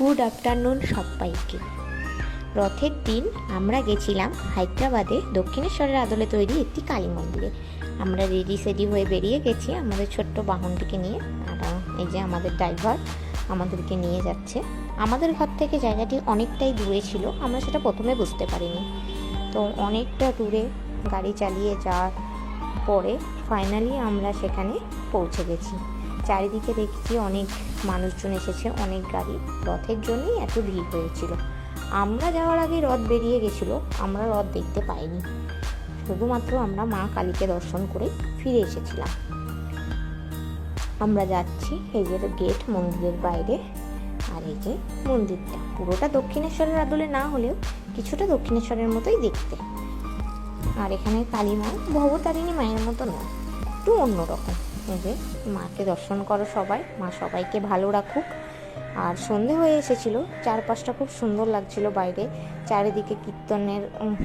Good afternoon সবাইকে। রথের দিন আমরা গেছিলাম হায়দ্রাবাদে দক্ষিণেশ্বরের আদলে তৈরি একটি কালী মন্দিরে। আমরা রেডি সেডি হয়ে বেরিয়ে গেছি আমাদের ছোট্ট বাহনটিকে নিয়ে। আর এই যে আমাদের ড্রাইভার আমাদেরকে নিয়ে যাচ্ছে। আমাদের ঘর থেকে জায়গাটি অনেকটাই দূরে ছিল, আমরা সেটা প্রথমে বুঝতে পারিনি। তো অনেকটা দূরে গাড়ি চালিয়ে যাওয়ার পরে ফাইনালি আমরা সেখানে পৌঁছে গেছি। চারিদিকে দেখছি অনেক মানুষজন এসেছে, অনেক গাড়ি। রথের জন্যই এত ভিড় হয়েছিল। আমরা যাওয়ার আগে রথ বেরিয়ে গেছিলো, আমরা রথ দেখতে পাইনি। শুধুমাত্র আমরা মা কালীকে দর্শন করে ফিরে এসেছিলাম। আমরা যাচ্ছি, এই যে গেট মন্দিরের বাইরে। আর এই যে মন্দিরটা পুরোটা দক্ষিণেশ্বরের আদলে না হলেও কিছুটা দক্ষিণেশ্বরের মতোই দেখতে। আর এখানে কালী মা ভবতারিণী মায়ের মতো নয়, একটু অন্যরকম। এই যে মাকে দর্শন করো সবাই, মা সবাইকে ভালো রাখুক। আর সন্ধে হয়ে এসেছিল, চারপাশটা খুব সুন্দর লাগছিল। বাইরে চারিদিকে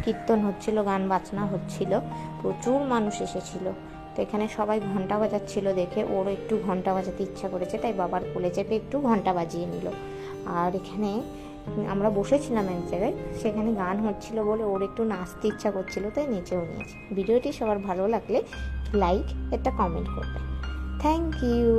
কীর্তন হচ্ছিল, গান বাজনা হচ্ছিল, প্রচুর মানুষ এসেছিল। তো এখানে সবাই ঘন্টা বাজাচ্ছিল দেখে ওরও একটু ঘন্টা বাজাতে ইচ্ছা করেছে, তাই বাবার কোলে চেপে একটু ঘন্টা বাজিয়ে নিল। আর এখানে আমরা বসেছিলাম এক জায়গায়, সেখানে গান হচ্ছিল বলে ওর একটু নাচতে ইচ্ছা করছিল, তাই নেচেও নিয়েছে। ভিডিওটি সবার ভালো লাগলে লাইক একটা কমেন্ট করবে। Thank you.